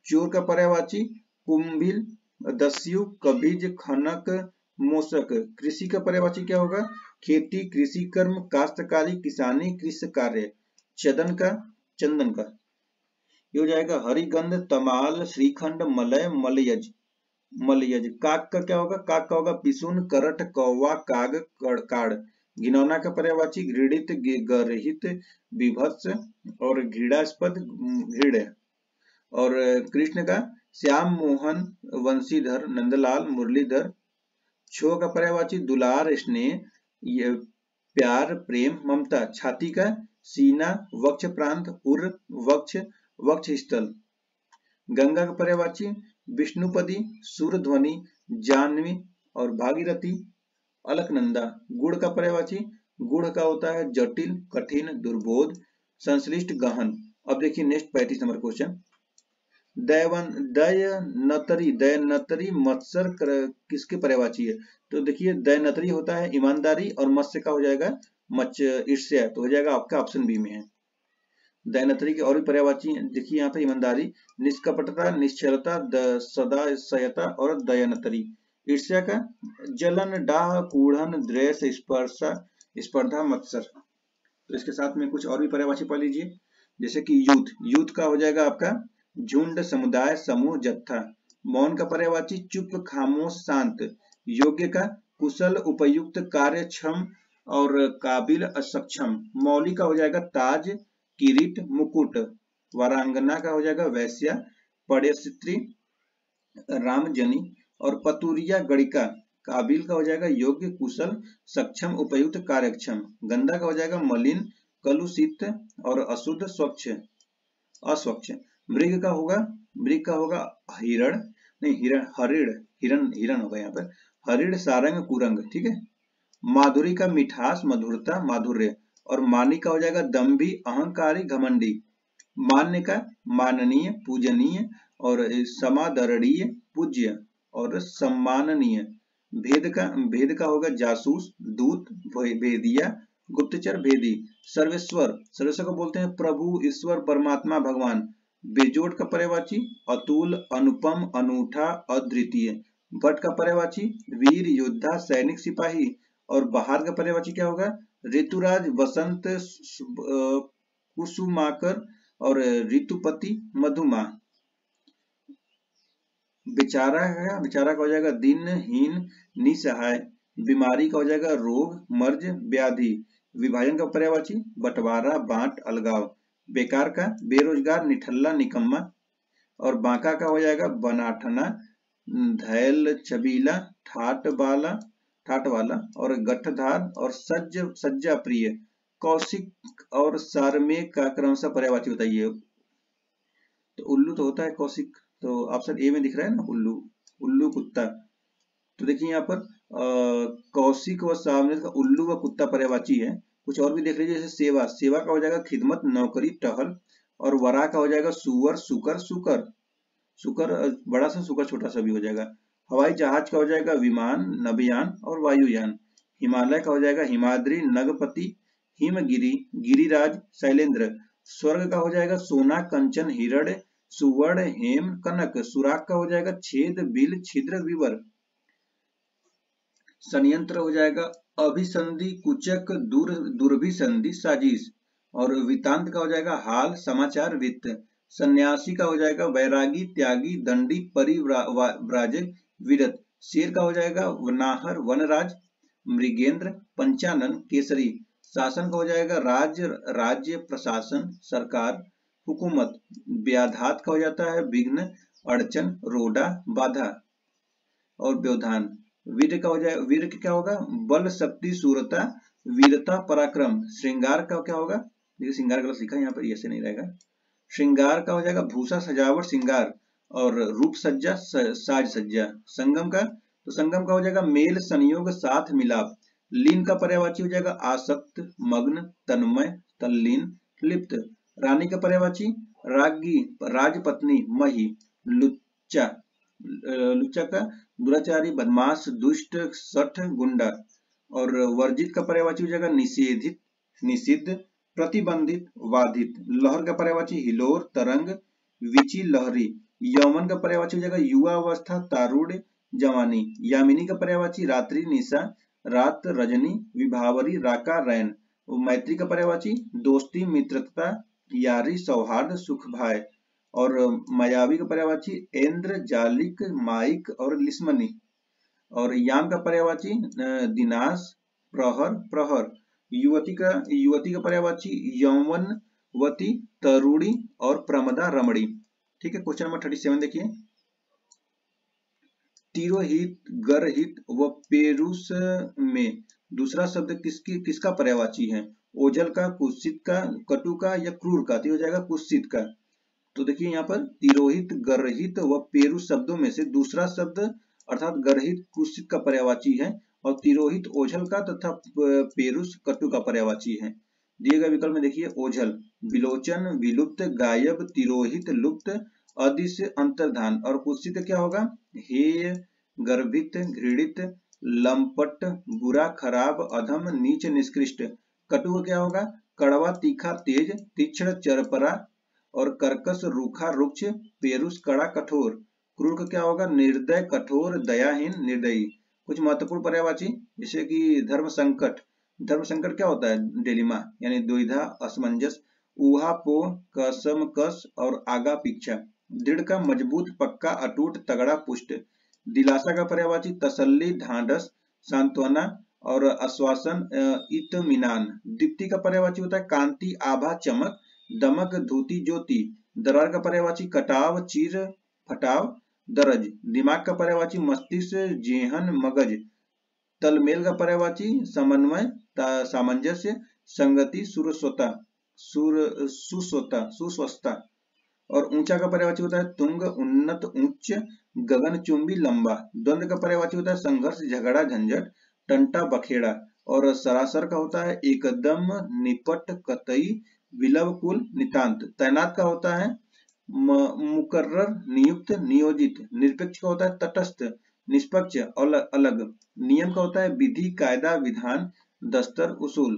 चोर का पर्यायवाची कुंभिल, दस्यु, कभिज, खनक, मोशक। कृषि का पर्यायवाची क्या होगा? खेती, कृषि कर्म, काश्तकारी, किसानी, कृषि कार्य। चंदन का ये हो जाएगा हरिगंध, तमाल, श्रीखंड, मलय, मलयज। काक का क्या होगा? काक का होगा पिसुन, करट, कौवा, काग, काड़। घिनौना का पर्यायवाची घृणित, गर्हित, विभत्स और घृणास्पद, घृण्य। और कृष्ण का श्याम, मोहन, वंशीधर, नंदलाल, मुरलीधर। छो का पर्यायवाची दुलार, स्नेह, प्यार, प्रेम, ममता। छाती का सीना, वक्ष प्रांत, उर, वक्ष, वक्षस्थल। गंगा का पर्यायवाची विष्णुपदी, सूरध्वनि, जाह्नवी और भागीरथी। अलकनंदा। गुड़ का पर्यायवाची गुड़ का होता है जटिल, कठिन, दुर्बोध, संश्लिष्ट, गहन। अब देखिए नेक्स्ट 35 नंबर क्वेश्चन। दयनतरी मत्सर किसके पर्यायवाची है? तो देखिए दयनतरी होता है ईमानदारी और मत्स्य का हो जाएगा ईर्ष्या, तो हो जाएगा आपका ऑप्शन बी में है। दयनतरी के और भी पर्यायवाची देखिए यहाँ पे ईमानदारी, निष्कपटता, निश्चलता, सदाशयता और दयनतरी। ईर्ष्या का जलन, डाह, कूढ़न, द्वेष, स्पर्धा, मत्सर। तो इसके साथ में कुछ और भी पर्यायवाची पढ़ लीजिए, जैसे कि यूथ का हो जाएगा आपका झुंड, समुदाय, समूह, जत्था। मौन का पर्यायवाची चुप, खामोश, शांत। योग्य का कुशल, उपयुक्त, कार्यक्षम और काबिल, सक्षम। मौली का हो जाएगा ताज, किरीट, मुकुट। वरांगना का हो जाएगा वैश्या, पड़ेसित्री, रामजनी और पतुरिया, गणिका। काबिल का हो जाएगा योग्य, कुशल, सक्षम, उपयुक्त, कार्यक्षम। गंदा का हो जाएगा मलिन, कलुषित और अशुद्ध, स्वच्छ, अस्वच्छ। मृग का होगा हिरण, नहीं हिरण, हिरण होगा यहाँ पर। हरिण, सारंग, कुरंग, ठीक है। माधुरी का मिठास, मधुरता, माधुर्य। और मानी का हो जाएगा दम्भी, अहंकारी, घमंडी। मान्य का माननीय, पूजनीय और समादरणीय, पूज्य और सम्माननीय। भेद का होगा जासूस, दूत, भेदिया, गुप्तचर, भेदी। सर्वेश्वर को बोलते हैं प्रभु, ईश्वर, परमात्मा, भगवान। बेजोड़ का पर्यायवाची अतुल, अनुपम, अनूठा, अद्वितीय। भट्ट का पर्यायवाची वीर, योद्धा, सैनिक, सिपाही। और बहार का पर्यायवाची क्या होगा? ऋतुराज, वसंत, कुसुमाकर और ऋतुपति, मधुमा। बेचारा का हो जाएगा दिन, हीन, निसहाय। बीमारी का हो जाएगा रोग, मर्ज, व्याधि। विभाजन का पर्यायवाची बंटवारा, बांट, अलगाव। बेकार का बेरोजगार, निठल्ला, निकम्मा। और बांका का हो जाएगा बनाठना, धैल, छबीला, ठाट वाला और गठधार और सज्जा प्रिय। कौशिक और सारमेय का क्रमशः पर्यायवाची बताइए। तो उल्लू तो होता है कौशिक, तो ऑप्शन ए में दिख रहा है ना, उल्लू कुत्ता। तो देखिए यहाँ पर कौशिक व सामने का उल्लू व कुत्ता पर्यायवाची है। कुछ और भी देख लीजिए, जैसे सेवा का हो जाएगा खिदमत, नौकरी, टहल। और वरा का हो जाएगा सुअर, सुकर, बड़ा सा, सुकर छोटा सा भी हो जाएगा। हवाई जहाज का हो जाएगा विमान, नभोयान और वायुयान। हिमालय का हो जाएगा हिमाद्री, नगपति, हिमगिरी, गिरिराज, शैलेंद्र। स्वर्ग का हो जाएगा सोना, कंचन, हिरण, सुवर्ण, हेम, कनक। सुराग का हो जाएगा छेद, बिल, छिद्र, विवर। संयंत्र हो जाएगा अभिसंधि, कुचक, दुर्भिसंधि, साजिश। और वितांत का हो जाएगा हाल, समाचार, वित्त। सन्यासी का हो जाएगा वैरागी, त्यागी, दंडी, परिव्राजक, विरत। शेर का हो जाएगा नाहर, वनराज, मृगेंद्र, पंचानन, केसरी। शासन का हो जाएगा राज्य, प्रशासन, सरकार, हुकूमत। व्याधात का हो जाता है विघ्न, अड़चन, रोड़ा, बाधा। और व्यवधान। वीर का हो जाएगा, वीर क्या होगा बल, शक्ति, शूरता, वीरता, पराक्रम। श्रृंगार का क्या होगा, देखिए श्रृंगार गलत लिखा है यहाँ पर, ऐसे नहीं रहेगा। श्रृंगार का हो जाएगा भूषा, सजावट, श्रृंगार। और रूप सज्जा, साज सज्जा। संगम का, तो संगम का हो जाएगा मेल, संयोग, साथ, मिलाप। लीन का पर्यायवाची हो जाएगा आसक्त, मग्न, तन्मय, तल्लीन, लिप्त। रानी का पर्यायवाची राज्ञी, राजपत्नी, मही। लुच्चा, लुच्चा का दुराचारी, बदमाश, दुष्ट, सठ, गुंडा। और वर्जित का पर्यायवाची हो जाएगा निषेधित, निषिद्ध, प्रतिबंधित, बाधित। लहर का पर्यायवाची हिलोर, तरंग, विची, लहरी। यौवन का पर्यायवाची हो जाएगा युवा अवस्था, तारुण्य, जवानी। यामिनी का पर्यायवाची रात्रि, निशा, रात, रजनी, विभावरी, राका, रैन। मैत्री का पर्यायवाची दोस्ती, मित्रता, यारी, सौहार्द, सुख, भाई। और मायावी का पर्यायवाची इंद्र, जालिक, माइक और लिस्मनी। और याम का पर्यायवाची दिनाश, प्रहर, प्रहर। युवती का पर्यायवाची यौवनवती, तरुणी और प्रमदा, रमणी। ठीक है, क्वेश्चन नंबर 37 देखिए। तिरोहित, गर्हित व पेरुस में दूसरा शब्द किसका पर्यायवाची है? ओझल का, कुत्सित का, कटु का या क्रूर का? तो हो जाएगा कुत्सित का। तो देखिए यहाँ पर तिरोहित, गर्हित व पेरुस शब्दों में से दूसरा शब्द अर्थात गर्हित कुत्सित का पर्यायवाची है और तिरोहित ओझल का तथा पेरुस कटु का पर्यायवाची है। दिए गए विकल्प में देखिए ओझल विलोचन, विलुप्त, गायब, तिरोहित लुप्त, अदिश अंतर्धान। और कुत्सित क्या होगा? हेय, गर्भित, घृणित, लंपट, बुरा, खराब, अधम, नीच, निष्कृष्ट। कटु क्या होगा? कड़वा, तीखा, तेज, तीक्ष्ण, चरपरा और कर्कश, रूखा, रुक्ष, पेरुस, कड़ा, कठोर। क्रूर का क्या होगा? निर्दय, कठोर, दयाहीन, निर्दयी। कुछ महत्वपूर्ण पर्यायवाची जैसे कि धर्म संकट। धर्म संकट क्या होता है? डिलेमा यानी दुविधा, असमंजस, ऊहापोह, कसम कस और आगा पीछा। दृढ़ का मजबूत, पक्का, अटूट, तगड़ा, पुष्ट। दिलासा का पर्यायवाची तसल्ली, ढांढस, सांत्वना और आश्वासन, इत्मीनान। दीप्ति का पर्यायवाची होता है कांति, आभा, चमक, दमक, धूति, ज्योति। दरार का पर्यायवाची कटाव, चीर, फटाव, दरज। दिमाग का पर्यायवाची मस्तिष्क, जेहन, मगज। तलमेल का पर्यायवाची समन्वय, सामंजस्य, संगति, सुस्वता। और ऊंचा का पर्यायवाची होता है तुंग, उन्नत, उच्च, गगनचुंबी, लंबा। द्वंद्व का पर्यायवाची होता है संघर्ष, झगड़ा, झंझट, टंटा, बखेड़ा। और सरासर का होता है एकदम, निपट, कतई, विलव, कुल, नितांत। तैनात का होता है मुकर्रर, नियुक्त, नियोजित। निरपेक्ष का होता है तटस्थ, निष्पक्ष, अलग। नियम का होता है विधि, कायदा, विधान, दस्तर, उसूल।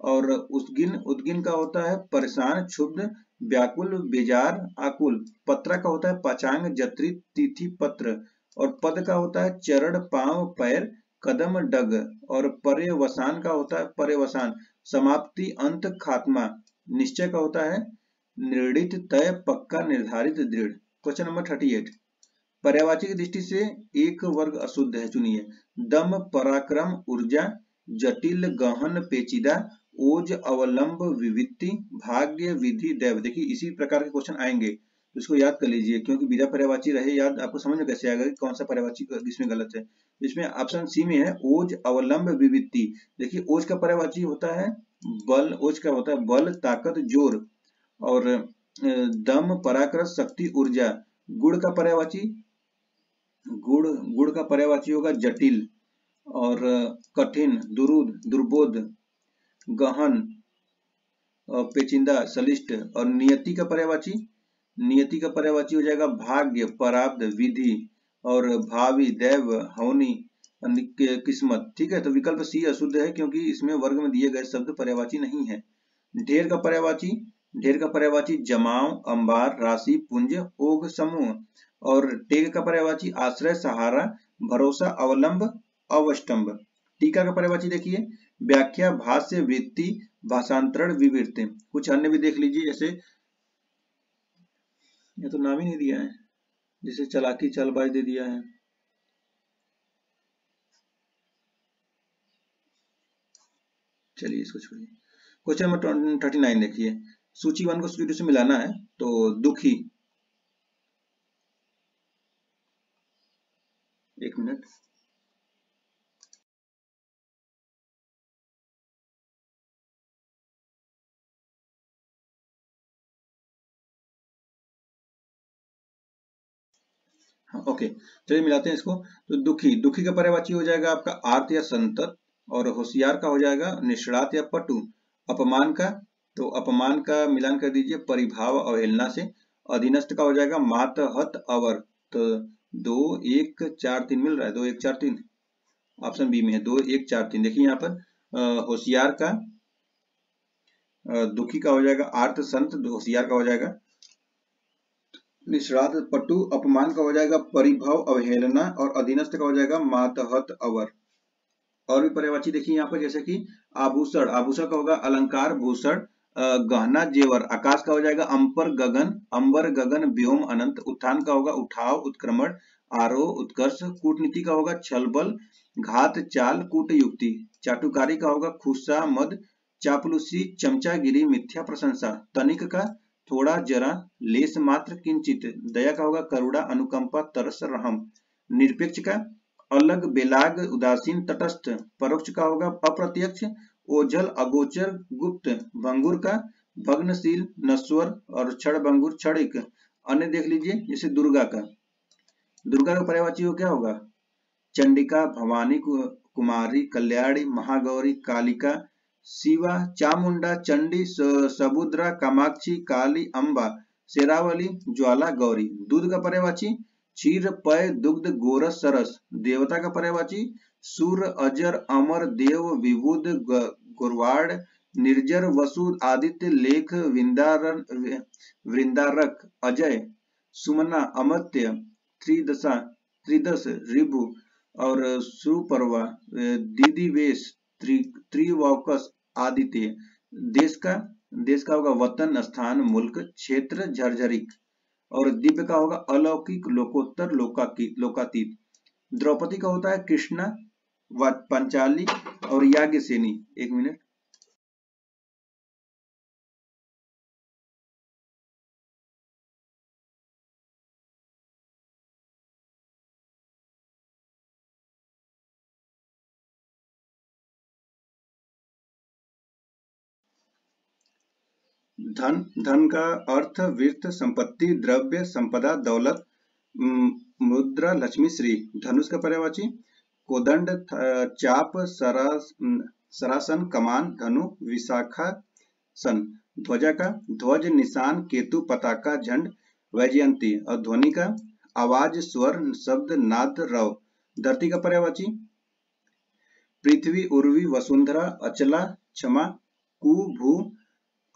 और उद्गिन का होता है परेशान, क्षुब्ध, व्याकुल, बेजार, आकुल। पत्रा का होता है पाचांग, जत्री, तिथि, पत्र। और पद का होता है चरण, पांव, पैर, कदम, डग। और पर्यवसान का होता है पर्यवसान, समाप्ति, अंत, खात्मा। निश्चय का होता है निर्णित, तय, पक्का, निर्धारित, दृढ़। Question number 38। पर्यायवाची की दृष्टि से एक वर्ग अशुद्ध है, चुनिए। दम, पराक्रम, ऊर्जा, जटिल, गहन, पेचीदा, ओज, अवलंब, विवित्ति, भाग्य, विधि, दैव। देखिए इसी प्रकार के क्वेश्चन आएंगे तो इसको याद कर लीजिए, क्योंकि बिना पर्यायवाची रहे याद आपको समझ में कैसे आएगा कि कौन सा पर्यायवाची इसमें गलत है। इसमें ऑप्शन सी में है ओज, अवलंब, विवित्ति। देखिए ओज का पर्यायवाची होता है बल, ओज का होता है बल, ताकत, जोर। और दम, पराक्रम, शक्ति, ऊर्जा। गुण का पर्यायवाची गुण का पर्यायवाची होगा जटिल और कठिन, दुरूद, दुर्बोध, गहन, पेचिंदा, सलिष्ट। और नियति का पर्यायवाची हो जाएगा भाग्य, प्रारब्ध, विधि और भावी, दैव, हवनी, किस्मत। ठीक है, तो विकल्प सी अशुद्ध है क्योंकि इसमें वर्ग में दिए गए शब्द पर्यायवाची नहीं है। ढेर का पर्यायवाची, ढेर का पर्यायवाची जमाव, अंबार, राशि, पुंज, ओघ, समूह। और टेग का पर्यायवाची आश्रय, सहारा, भरोसा, अवलंब, अवष्टंब। टीका का पर्यायवाची देखिए व्याख्या, भाष्य, वृत्ति, भाषांतरण, विवृत। कुछ अन्य भी देख लीजिए, जैसे ये तो नाम ही नहीं दिया है, जैसे चालाकी, चालबाज दे दिया है। चलिए इसको छोड़िए। क्वेश्चन नंबर 39 देखिए, सूची 1 को सूची 2 से मिलाना है, तो दुखी, एक मिनट, हाँ ओके, चलिए मिलाते हैं इसको। तो दुखी, दुखी का पर्यायवाची हो जाएगा आपका आर्त या संतत, और होशियार का हो जाएगा निष्णात या पटु। अपमान का, तो अपमान का मिलान कर दीजिए परिभाव, अवहेलना से। अधीनस्थ का हो जाएगा मात, हत, अवर। तो 2 1 4 3 मिल रहा है, 2 1 4 3, ऑप्शन बी में है 2 1 4 3। देखिए यहाँ पर होशियार का, दुखी का हो जाएगा आर्त, संत, होशियार का हो जाएगा निष्णात, पटु। अपमान का हो जाएगा परिभव, अवहेलना। और अधीनस्थ का हो जाएगा मातहत, अवर। और भी पर्यायवाची देखिए यहाँ पर, जैसे कि आभूषण, आभूषण का होगा अलंकार, भूषण, गहना, जेवर। आकाश का हो जाएगा अंपर, गगन, अंबर, गगन, व्योम, अनंत। उत्थान का होगा उठाव, उत्क्रमण, आरोह, उत्कर्ष। कूटनीति का होगा छल बल, घात, चाल, कूटयुक्ति। चाटुकारी का होगा खुस्सा, मद, चापलूसी, चमचागिरी, मिथ्या प्रशंसा। तनिक का थोड़ा, जरा, लेस मात्र, किंचित। दया का होगा करुणा, अनुकंपा, तरस, रहम। निरपेक्ष का अलग, बेलाग, उदासीन, तटस्थ। परोक्ष का होगा अप्रत्यक्ष, ओझल, अगोचर, गुप्त। भंगुर का भग्नशील, नश्वर। और क्षण भंगुर, क्षणिक। अन्य देख लीजिए, जैसे दुर्गा का, दुर्गा का पर्यायवाची हो क्या होगा चंडिका, भवानी, कुमारी, कल्याणी, महागौरी, कालिका, शिवा, चामुंडा, चंडी, सबुद्रा, कामाक्षी, काली, अम्बा, शेरावली, ज्वाला, गौरी। दूध का पर्यायवाची क्षीर, पय, दुग्ध, गोरस, सरस। देवता का पर्यायवाची सूर्य, अजर, अमर, देव, विबुध, गुरवाड़, निर्जर, वसु, आदित्य, लेख, वृंदारक, अजय, सुमना, अमर्त्य, त्रिदशा, त्रिदश, रिभु। और सुपर्वा, दिदिवेश, त्रिवौकस, आदित्य। देश का, देश का होगा वतन, स्थान, मुल्क, क्षेत्र, झरझरिक। और दिव्य का होगा अलौकिक, लोकोत्तर, लोकातीत। द्रौपदी का होता है कृष्णा, पंचाली, और याज्ञसेनी। एक मिनट, धन, धन का अर्थ, वित्त, संपत्ति, द्रव्य, संपदा, दौलत, मुद्रा, लक्ष्मी, श्री। धनुष का पर्यायवाची कोदंड, चाप, सरासन, कमान, धनु, विशाखा, सन। ध्वजा का ध्वज, निशान, केतु, पताका, झंड, वैजयंती। और ध्वनि का आवाज, स्वर, शब्द, नाद, रव। धरती का पर्यायवाची पृथ्वी, उर्वी, वसुंधरा, अचला, क्षमा, कु, भू।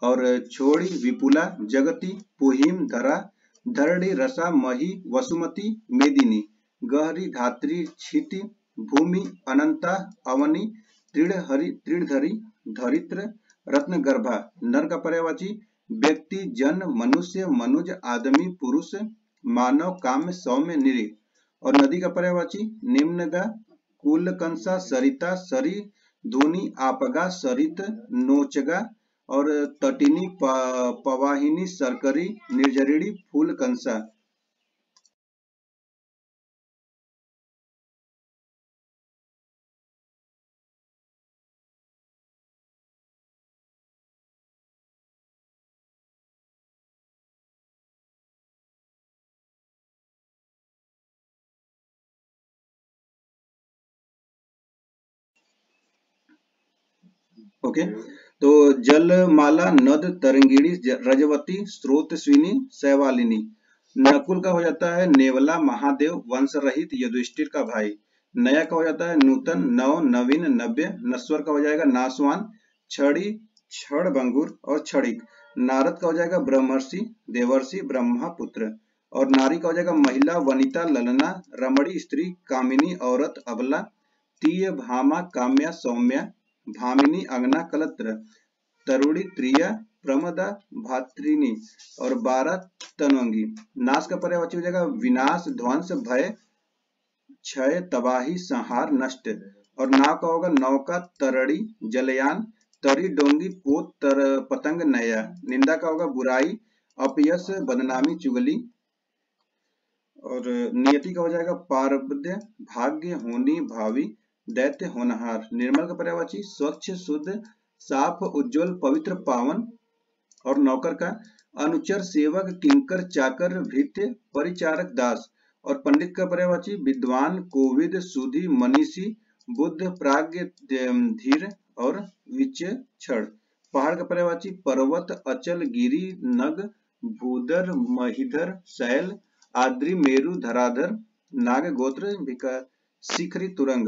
और छोड़ी, विपुला, जगति, पुहिम, धरा, धरणी, रसा, मही, वसुमती, मेदिनी। गहरी, धात्री, क्षिति, भूमि, अनंता, अवनी, तृणधरी, धरित्र, रत्न गर्भा। नर का पर्यायवाची व्यक्ति, जन, मनुष्य, मनुज, आदमी, पुरुष, मानव, काम्य, सौम्य, निरीह। और नदी का पर्यायवाची निम्नगा, कुलकंसा, सरिता, सरी, धुनी, आपगा, सरित, नोचगा। और तटिनी, पवाहिनी, सरकरी, निर्झरिणी, फूलकंसा। ओके, तो जलमाला, नद, तरंगिणी, रजवती, स्रोतस्विनी, शैवालिनी। नकुल का हो जाता है नेवला महादेव वंश रहित युधिष्ठिर का भाई। नया का हो जाता है नूतन नव नवीन नव्य। नश्वर का हो जाएगा नासवान क्षणी क्षणभंगुर और क्षणिक। नारद का हो जाएगा ब्रह्मर्षि देवर्षि ब्रह्मा पुत्र। और नारी का हो जाएगा महिला वनिता ललना रमणी स्त्री कामिनी औरत अबला। तीय भामा काम्या सौम्या भामिनी अंगना कलत्र। तरुणी त्रिया प्रमदा भात्रिणी और 12 तन्वंगी। नाश का पर्यायवाची हो जाएगा विनाश ध्वंस भय क्षय तबाही संहार नष्ट। और नाव का होगा नौका तरड़ी जलयान तरी डोंगी पोत पतंग नया। निंदा का होगा बुराई अपयश बदनामी चुगली। और नियति का हो जाएगा पारब्ध्य भाग्य होनी भावी दैत्य होनहार। निर्मल का पर्यायवाची स्वच्छ शुद्ध साफ उज्जवल पवित्र पावन। और नौकर का अनुचर सेवक किंकर चाकर भृत्य परिचारक दास। और पंडित का पर्यायवाची विद्वान कोविद सुधी मनीषी बुद्ध प्राज्ञ धीर और विचक्षण। पहाड़ का पर्यायवाची पर्वत अचल गिरी नग भूधर महीधर शैल आद्रि मेरु धराधर नाग गोत्र शिखरी तुरंग।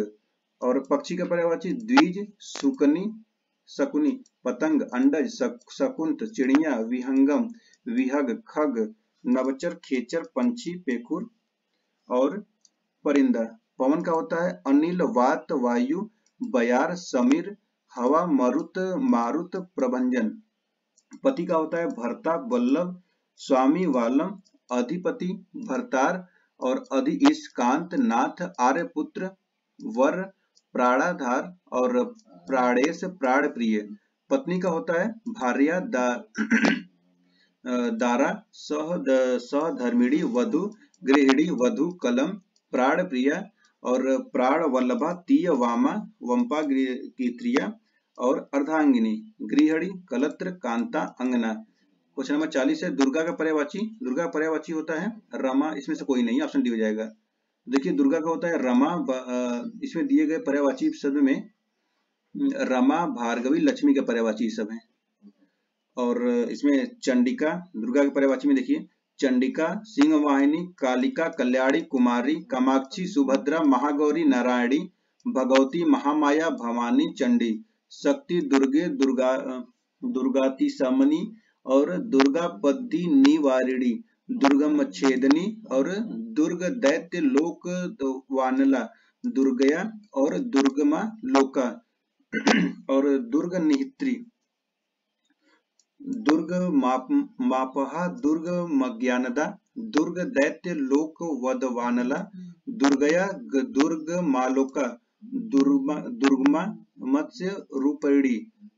और पक्षी का पर्यायवाची द्विज सुकनी शकुनी पतंग अंडज शकुंत चिड़िया विहंगम विहग खग नवचर खेचर पंछी पेखुर और परिंदा। पवन का होता है अनिल वात वायु बयार समीर हवा मरुत मारुत प्रभंजन। पति का होता है भर्ता वल्लभ स्वामी वालम अधिपति भरतार और अधिष्कांत नाथ आर्यपुत्र वर प्राणाधार और प्राणेश प्राण प्रिय। पत्नी का होता है भार्या दारा सहधर्मिणी वधु गृहिणी वधु कलम प्राण प्रिया और प्राण वल्लभा तीय वामा वंपा कीत्रिया और अर्धांगिनी गृहिणी कलत्र कांता अंगना। क्वेश्चन नंबर 40 है दुर्गा का पर्यायवाची। दुर्गा पर्यायवाची होता है रमा। इसमें से कोई नहीं, ऑप्शन डी हो जाएगा। देखिए दुर्गा का होता है रमा। इसमें दिए गए पर्यायवाची शब्द में रमा भार्गवी लक्ष्मी का पर्यायवाची सब है। और इसमें चंडिका दुर्गा के पर्यायवाची में देखिए चंडिका सिंहवाहिनी कालिका कल्याणी कुमारी कामाक्षी सुभद्रा महागौरी नारायणी भगवती महामाया भवानी चंडी शक्ति दुर्गे दुर्गाति समनी और दुर्गा पद्दी निवारिणी दुर्गम छेदनी और दुर्ग दैत्य लोक वानला दुर्गया और दुर्गमा लोका और दुर्ग निहित्री दुर्ग मापहा दुर्ग मज्ञानदा दुर्ग दैत्य लोक वदवानला दुर्गया दुर्ग मालोका दुर्गमा मत्स्य रूपड़ी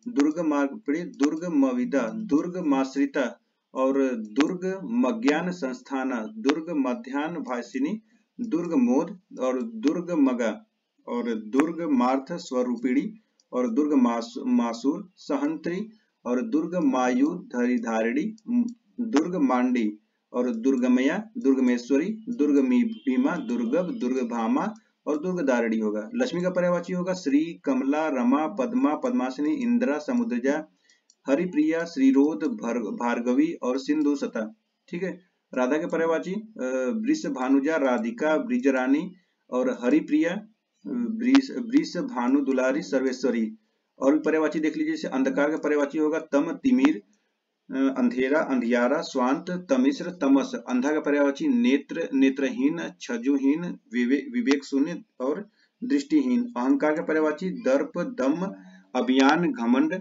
दुर्ग मापड़ी दुर्ग मविदा दुर्ग माश्रिता और दुर्ग मज्ञान संस्थाना दुर्ग मध्यान्ह भाषिनी दुर्ग मोद और दुर्ग मगा और दुर्ग मार्थ स्वरूपिणी और दुर्ग मासूर सहंत्री और दुर्ग मायु धरिधारिणी दुर्ग मांडी और दुर्गमया दुर्गमेश्वरी दुर्ग भीमा दुर्गभ दुर्ग भामा और दुर्ग दारिणी होगा। लक्ष्मी का पर्यायवाची होगा श्री कमला रमा पद्मा पद्मासिनी इंदिरा समुद्रजा हरिप्रिया श्रीरोध भार्गवी और सिंधु सता। ठीक है। राधा के पर्यायवाची वृष भानुजा राधिका ब्रिजरानी और हरिप्रिया वृष भानु दुलारी सर्वेश्वरी। और भी पर्यायवाची देख लीजिए जैसे अंधकार का पर्यायवाची होगा तम तिमिर अंधेरा अंधियारा स्वांत तमिश्र तमस। अंधा का पर्यायवाची नेत्र नेत्रहीन छजुहीन विवेक शून्य और दृष्टिहीन। अहंकार का पर्यायवाची दर्प दम अभियान घमंड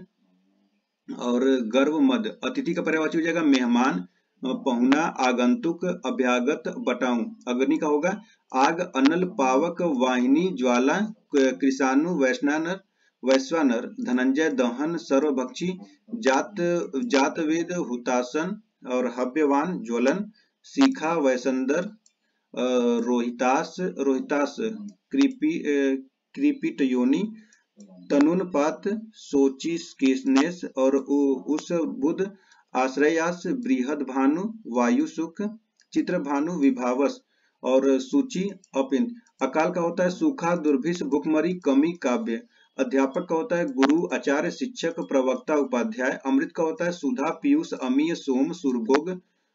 और गर्व मद। अतिथि का पर्यायवाची हो जाएगा मेहमान पहुना आगंतुक अभ्यागत बटाऊ। अग्नि का होगा आग अनल पावक वाहिनी ज्वाला कृषाणु वैश्वानर धनंजय दहन सर्वभक्षी जातवेद हुतासन और हव्यवान ज्वलन शिखा वैसंदर रोहितास कृपिट योनि तनुनपात सोचिस्केनेस और उस बुध आश्रयास बृहद भानु वायु सुख चित्र भानु विभावस और सूची अपिन। अकाल का होता है सूखा दुर्भिक्ष भुखमरी कमी काव्य। अध्यापक का होता है गुरु आचार्य शिक्षक प्रवक्ता उपाध्याय। अमृत का होता है सुधा पीयूष अमीय सोम सुरभोग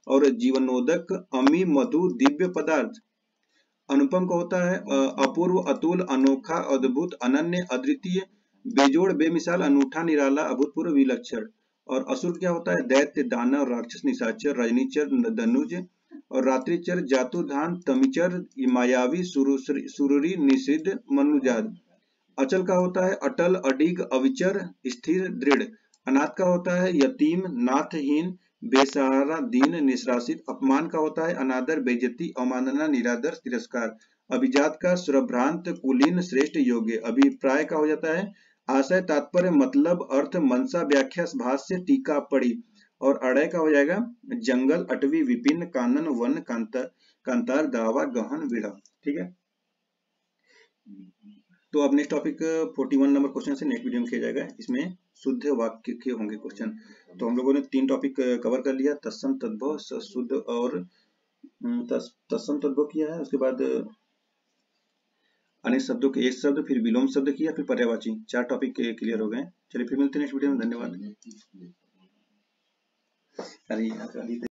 और जीवनोदक, अमी, मधु, दिव्य पदार्थ। अनुपम का होता है अपूर्व, अतुल, अनोखा, अद्भुत, अनन्य, अद्वितीय, बेजोड़, बेमिसाल, अनूठा, निराला, अभूतपूर्व, विलक्षण। और असुर क्या होता है दैत्य, दानव, राक्षस, निशाचर, रजनीचर, धनुज। और रात्रिचर जातुधान, तमिचर, मायावी, सुररी, निषिद्ध, मनुजाद। अचल का होता है अटल, अडिग, अविचर, स्थिर, दृढ़। अनाथ का होता है यतीम, नाथहीन, बेसहारा, दीन, निष्रासित। अपमान का होता है अनादर, बेइज्जती, अवमानना, निरादर, तिरस्कार। अभिजात का सुरभ्रांत, कुलीन, श्रेष्ठ, योग्य। अभिप्राय का हो जाता है आशय, तात्पर्य, मतलब, अर्थ, मंशा, व्याख्या, भाष्य, टीका, पढ़ी। और अड़य का हो जाएगा जंगल, अटवी, विपिन, कानन, वन, कांतार, दावा, गहन, विड़ा। ठीक है, तो अब नेक्स्ट टॉपिक 41 नंबर क्वेश्चन से नेक्स्ट वीडियो में किया जाएगा। इसमें शुद्ध वाक्य के होंगे क्वेश्चन। तो हम लोगों ने 3 टॉपिक कवर कर लिया, तत्सम, तद्भव, शुद्ध और तत्सम तद्भव किया है। उसके बाद अनेक शब्दों के एक शब्द, फिर विलोम शब्द किया, फिर पर्यायवाची। 4 टॉपिक क्लियर हो गए। चलिए फिर मिलते हैं नेक्स्ट वीडियो में। धन्यवाद। अरे